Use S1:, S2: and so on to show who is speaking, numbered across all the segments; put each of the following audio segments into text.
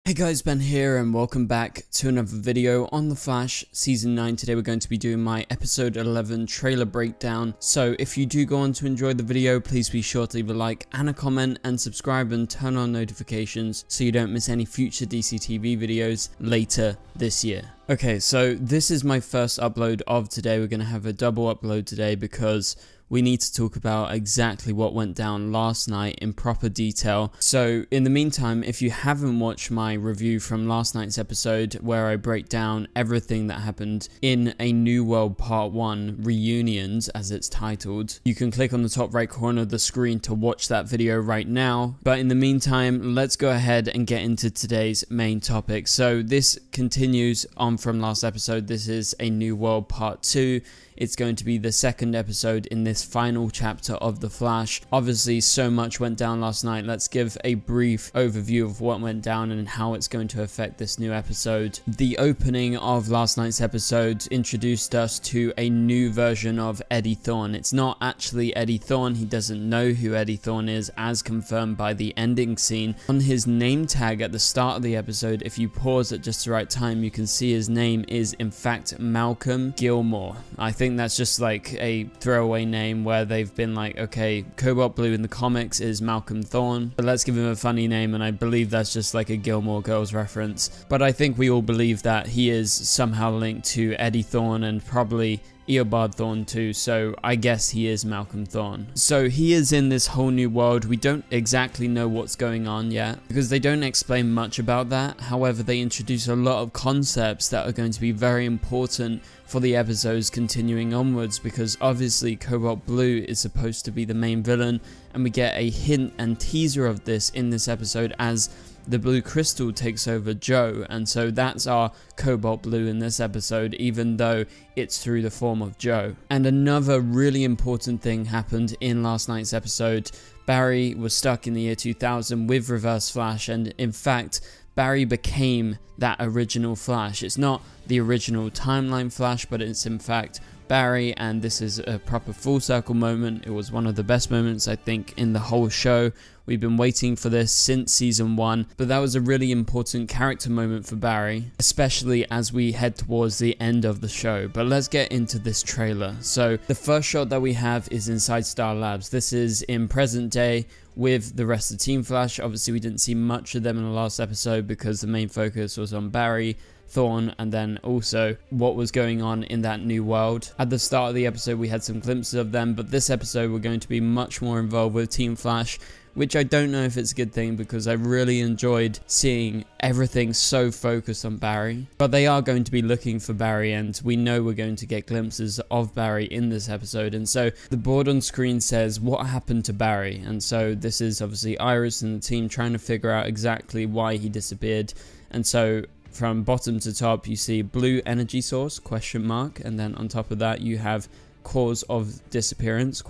S1: Hey guys, Ben here and welcome back to another video on The Flash Season 9. Today we're going to be doing my Episode 11 trailer breakdown. So if you do go on to enjoy the video, please be sure to leave a like and a comment and subscribe and turn on notifications so you don't miss any future DCTV videos later this year. Okay, so this is my first upload of today. We're going to have a double upload today because we need to talk about exactly what went down last night in proper detail. So in the meantime, if you haven't watched my review from last night's episode where I break down everything that happened in A New World Part 1 Reunions, as it's titled, you can click on the top right corner of the screen to watch that video right now. But in the meantime, let's go ahead and get into today's main topic. So this continues on from last episode. This is A New World Part 2. It's going to be the second episode in this final chapter of The Flash. Obviously, so much went down last night. Let's give a brief overview of what went down and how it's going to affect this new episode. The opening of last night's episode introduced us to a new version of Eddie Thawne. It's not actually Eddie Thawne. He doesn't know who Eddie Thawne is, as confirmed by the ending scene. On his name tag at the start of the episode, if you pause at just the right time, you can see his name is in fact Malcolm Gilmore. I think that's just like a throwaway name where they've been like, okay, Cobalt Blue in the comics is Malcolm Thawne, but let's give him a funny name, and I believe that's just like a Gilmore Girls reference. But I think we all believe that he is somehow linked to Eddie Thawne and probably Eobard Thawne too, so I guess he is Malcolm Thawne. So he is in this whole new world. We don't exactly know what's going on yet because they don't explain much about that. However, they introduce a lot of concepts that are going to be very important for the episodes continuing onwards, because obviously Cobalt Blue is supposed to be the main villain, and we get a hint and teaser of this in this episode as the blue crystal takes over Joe, and so that's our Cobalt Blue in this episode, even though it's through the form of Joe. And another really important thing happened in last night's episode. Barry was stuck in the year 2000 with Reverse Flash, and in fact Barry became that original Flash. It's not the original timeline Flash, but it's in fact Barry, and this is a proper full circle moment. It was one of the best moments, I think, in the whole show. We've been waiting for this since season 1, but that was a really important character moment for Barry, especially as we head towards the end of the show. But let's get into this trailer. So the first shot that we have is inside Star Labs. This is in present day with the rest of Team Flash. Obviously, we didn't see much of them in the last episode because the main focus was on Barry, Thawne, and then also what was going on in that new world. At the start of the episode we had some glimpses of them, but this episode we're going to be much more involved with Team Flash, which I don't know if it's a good thing because I really enjoyed seeing everything so focused on Barry. But they are going to be looking for Barry, and we know we're going to get glimpses of Barry in this episode. And so the board on screen says, what happened to Barry? And so this is obviously Iris and the team trying to figure out exactly why he disappeared. And so from bottom to top you see blue energy source ? And then on top of that you have cause of disappearance ?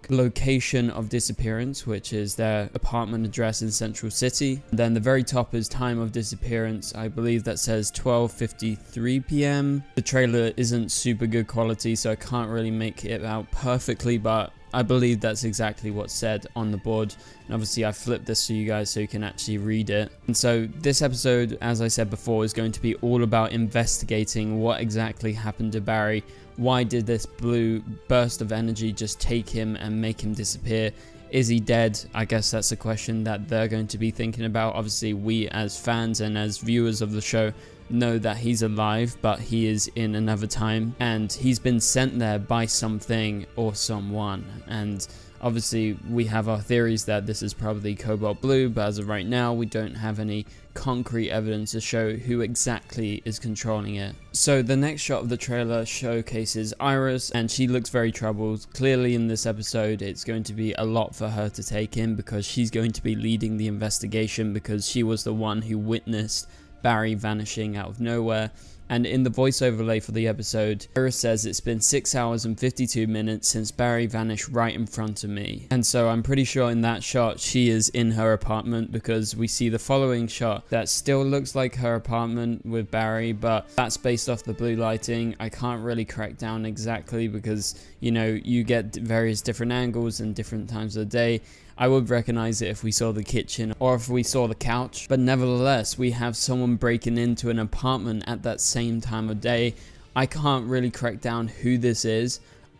S1: Location of disappearance, which is their apartment address in Central City. And then the very top is time of disappearance. I believe that says 12:53 p.m. The trailer isn't super good quality, so I can't really make it out perfectly, but I believe that's exactly what's said on the board. And obviously I flipped this to you guys so you can actually read it. And so this episode, as I said before, is going to be all about investigating what exactly happened to Barry. Why did this blue burst of energy just take him and make him disappear? Is he dead? I guess that's a question that they're going to be thinking about. Obviously we as fans and as viewers of the show know that he's alive, but he is in another time and he's been sent there by something or someone. And obviously we have our theories that this is probably Cobalt Blue, but as of right now we don't have any concrete evidence to show who exactly is controlling it. So the next shot of the trailer showcases Iris, and she looks very troubled. Clearly in this episode it's going to be a lot for her to take in because she's going to be leading the investigation, because she was the one who witnessed Barry vanishing out of nowhere. And in the voice overlay for the episode, Iris says it's been 6 hours and 52 minutes since Barry vanished right in front of me. And so I'm pretty sure in that shot she is in her apartment, because we see the following shot that still looks like her apartment with Barry, but that's based off the blue lighting. I can't really crack down exactly because, you know, you get various different angles and different times of the day. I would recognize it if we saw the kitchen or if we saw the couch, but nevertheless, we have someone breaking into an apartment at that same time of day. I can't really crack down who this is.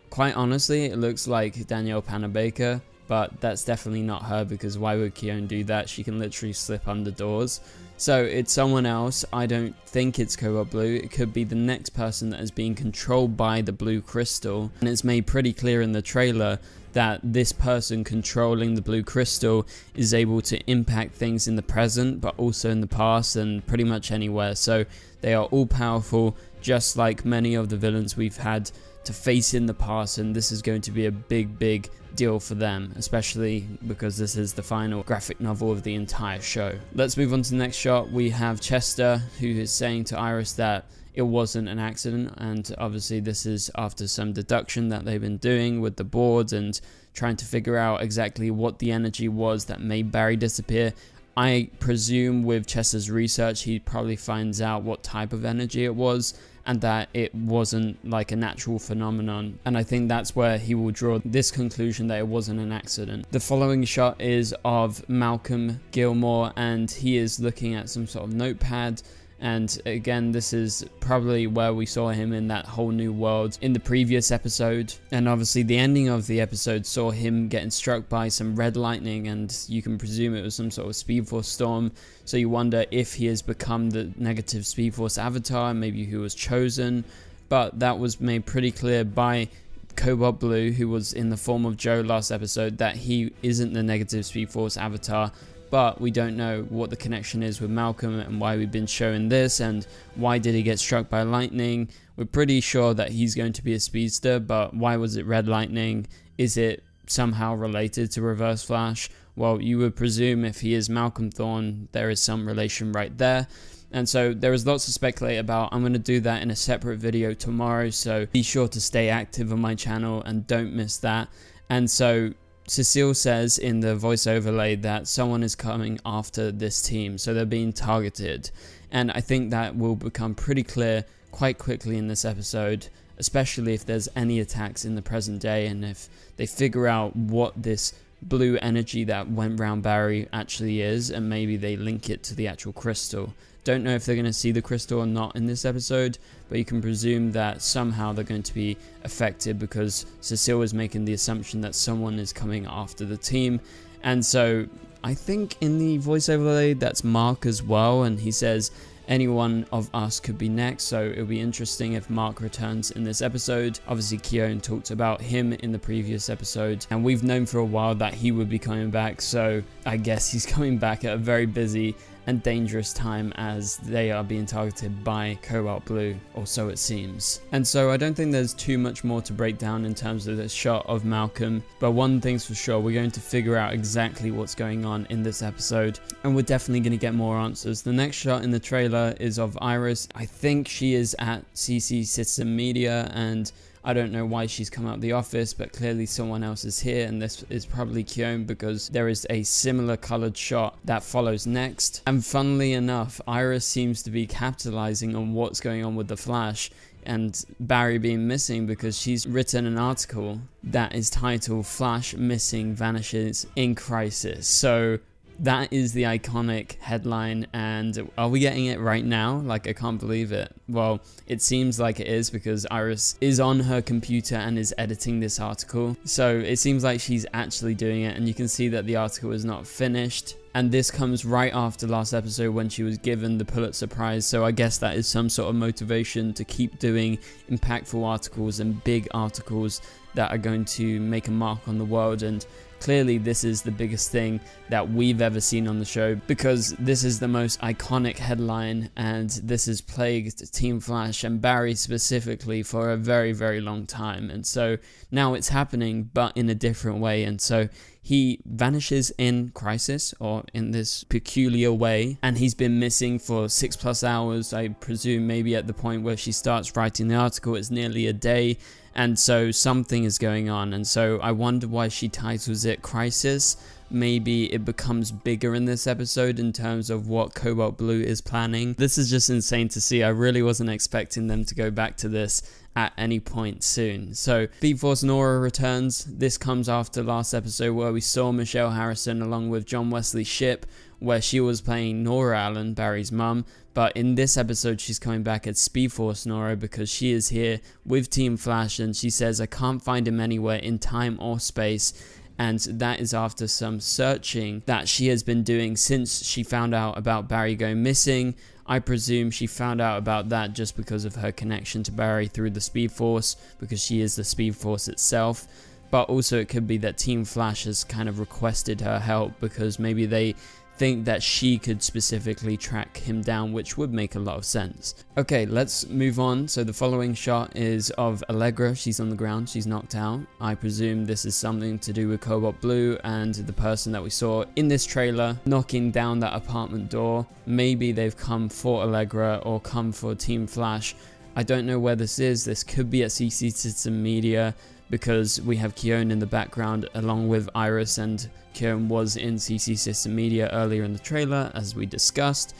S1: Quite honestly, it looks like Danielle Panabaker, but that's definitely not her, because why would Keone do that? She can literally slip under doors. So it's someone else. I don't think it's Cobalt Blue. It could be the next person that is being controlled by the blue crystal. And it's made pretty clear in the trailer that this person controlling the blue crystal is able to impact things in the present, but also in the past and pretty much anywhere. So they are all powerful, just like many of the villains we've had to face in the past, and this is going to be a big deal for them, especially because this is the final graphic novel of the entire show. Let's move on to the next shot. We have Chester, who is saying to Iris that it wasn't an accident, and obviously this is after some deduction that they've been doing with the boards and trying to figure out exactly what the energy was that made Barry disappear. I presume with Chester's research, he probably finds out what type of energy it was, and that it wasn't like a natural phenomenon, and I think that's where he will draw this conclusion that it wasn't an accident. The following shot is of Malcolm Gilmore, and he is looking at some sort of notepad. And again, this is probably where we saw him in that whole new world in the previous episode. And obviously the ending of the episode saw him getting struck by some red lightning, and you can presume it was some sort of Speed Force storm. So you wonder if he has become the negative Speed Force avatar, maybe who was chosen. But that was made pretty clear by Cobalt Blue, who was in the form of Joe last episode, that he isn't the negative Speed Force avatar. But we don't know what the connection is with Malcolm and why we've been showing this, and why did he get struck by lightning. We're pretty sure that he's going to be a speedster, but why was it red lightning? Is it somehow related to Reverse Flash? Well, you would presume if he is Malcolm Thorne, there is some relation right there. And so there is lots to speculate about. I'm going to do that in a separate video tomorrow, so be sure to stay active on my channel and don't miss that. And so Cecile says in the voice overlay that someone is coming after this team, so they're being targeted, and I think that will become pretty clear quite quickly in this episode, especially if there's any attacks in the present day, and if they figure out what this blue energy that went round Barry actually is, and maybe they link it to the actual crystal. Don't know if they're going to see the crystal or not in this episode, but you can presume that somehow they're going to be affected, because Cecile is making the assumption that someone is coming after the team. And so I think in the voice overlay that's Mark as well, and he says any one of us could be next, so it'll be interesting if Mark returns in this episode. Obviously Keone talked about him in the previous episode, and we've known for a while that he would be coming back, so I guess he's coming back at a very busy and dangerous time as they are being targeted by Cobalt Blue, or so it seems. And so I don't think there's too much more to break down in terms of this shot of Malcolm, but one thing's for sure, we're going to figure out exactly what's going on in this episode, and we're definitely going to get more answers. The next shot in the trailer is of Iris. I think she is at CC Citizen Media, and I don't know why she's come out of the office, but clearly someone else is here, and this is probably Keone, because there is a similar colored shot that follows next. And funnily enough, Iris seems to be capitalizing on what's going on with the Flash and Barry being missing, because she's written an article that is titled "Flash Missing Vanishes in Crisis." So that is the iconic headline, and are we getting it right now? Like, I can't believe it. Well, it seems like it is, because Iris is on her computer and is editing this article. So it seems like she's actually doing it, and you can see that the article is not finished. And this comes right after last episode when she was given the Pulitzer Prize, so I guess that is some sort of motivation to keep doing impactful articles and big articles that are going to make a mark on the world. And clearly this is the biggest thing that we've ever seen on the show, because this is the most iconic headline, and this has plagued Team Flash and Barry specifically for a very long time. And so now it's happening, but in a different way. And so he vanishes in Crisis, or in this peculiar way, and he's been missing for 6+ hours. I presume maybe at the point where she starts writing the article it's nearly a day, And so something is going on, and so I wonder why she titles it Crisis. Maybe it becomes bigger in this episode in terms of what Cobalt Blue is planning. This is just insane to see. I really wasn't expecting them to go back to this at any point soon. So Speed Force Nora returns. This comes after last episode where we saw Michelle Harrison along with John Wesley Shipp, where she was playing Nora Allen, Barry's mum. But in this episode, she's coming back as Speed Force Nora because she is here with Team Flash, and she says, I can't find him anywhere in time or space. And that is after some searching that she has been doing since she found out about Barry going missing. I presume she found out about that just because of her connection to Barry through the Speed Force, because she is the Speed Force itself. But also it could be that Team Flash has kind of requested her help because maybe they think that she could specifically track him down, which would make a lot of sense. Okay, let's move on. So the following shot is of Allegra. She's on the ground, she's knocked out. I presume this is something to do with Cobalt Blue and the person that we saw in this trailer knocking down that apartment door. Maybe they've come for Allegra or come for Team Flash. I don't know where this is. This could be at CC System Media, because we have Keone in the background along with Iris, and Keone was in CC System Media earlier in the trailer as we discussed.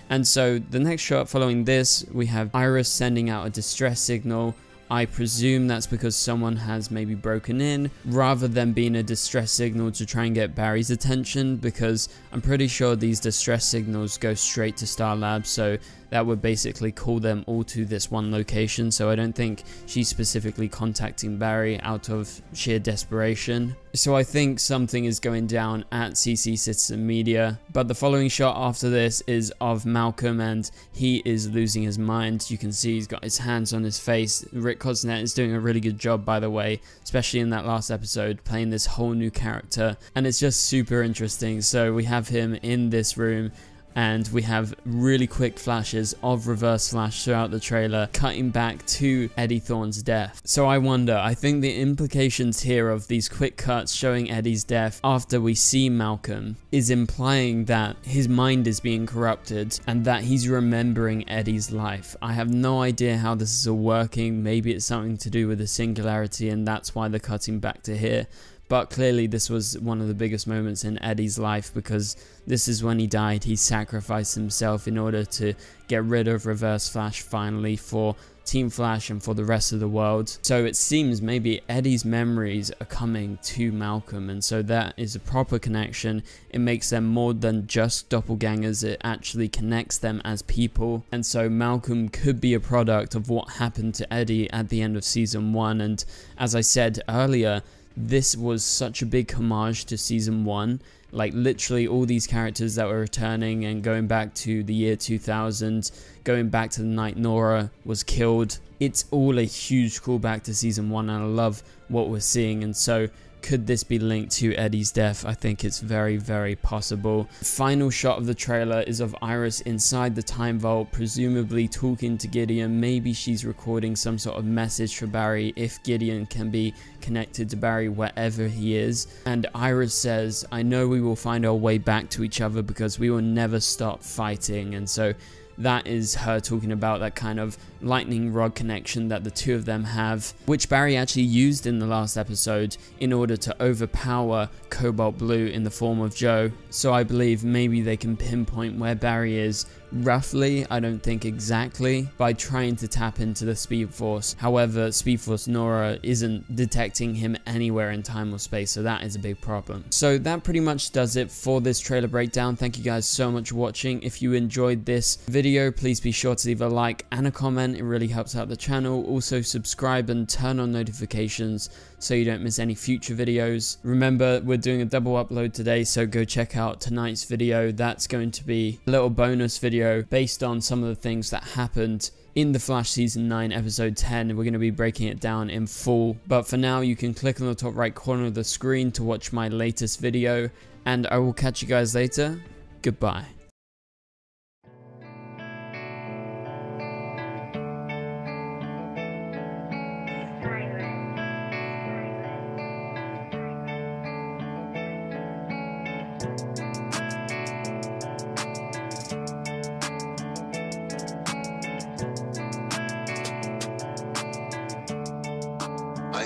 S1: And so the next shot following this, we have Iris sending out a distress signal. I presume that's because someone has maybe broken in, rather than being a distress signal to try and get Barry's attention, because I'm pretty sure these distress signals go straight to Star Labs, so that would basically call them all to this one location. So I don't think she's specifically contacting Barry out of sheer desperation. So I think something is going down at CC System Media. But the following shot after this is of Malcolm, and he is losing his mind. You can see he's got his hands on his face. Rick Cosnet is doing a really good job, by the way, especially in that last episode, playing this whole new character, and it's just super interesting. So we have him in this room, and we have really quick flashes of Reverse Flash throughout the trailer, cutting back to Eddie Thawne's death. So I wonder, I think the implications here of these quick cuts showing Eddie's death after we see Malcolm is implying that his mind is being corrupted and that he's remembering Eddie's life. I have no idea how this is all working. Maybe it's something to do with the singularity and that's why they're cutting back to here. But clearly this was one of the biggest moments in Eddie's life, because this is when he died. He sacrificed himself in order to get rid of Reverse Flash finally for Team Flash and for the rest of the world. So it seems maybe Eddie's memories are coming to Malcolm, and so that is a proper connection. It makes them more than just doppelgangers. It actually connects them as people, and so Malcolm could be a product of what happened to Eddie at the end of season 1. And as I said earlier, this was such a big homage to season 1, like literally all these characters that were returning and going back to the year 2000, going back to the night Nora was killed. It's all a huge callback to season 1, and I love what we're seeing. And so could this be linked to Eddie's death? I think it's very, very possible. The final shot of the trailer is of Iris inside the time vault, presumably talking to Gideon. Maybe she's recording some sort of message for Barry, if Gideon can be connected to Barry wherever he is. And Iris says, I know we will find our way back to each other because we will never stop fighting. And so that is her talking about that kind of lightning rod connection that the two of them have, which Barry actually used in the last episode in order to overpower Cobalt Blue in the form of Joe. So I believe maybe they can pinpoint where Barry is roughly, I don't think exactly, by trying to tap into the Speed Force. However, Speed Force Nora isn't detecting him anywhere in time or space, so that is a big problem. So that pretty much does it for this trailer breakdown. Thank you guys so much for watching. If you enjoyed this video, please be sure to leave a like and a comment. It really helps out the channel. Also subscribe and turn on notifications so you don't miss any future videos. Remember, we're doing a double upload today, so go check out tonight's video. That's going to be a little bonus video based on some of the things that happened in The Flash Season 9 Episode 10. We're going to be breaking it down in full. But for now, you can click on the top right corner of the screen to watch my latest video, and I will catch you guys later. Goodbye.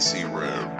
S2: spicy room.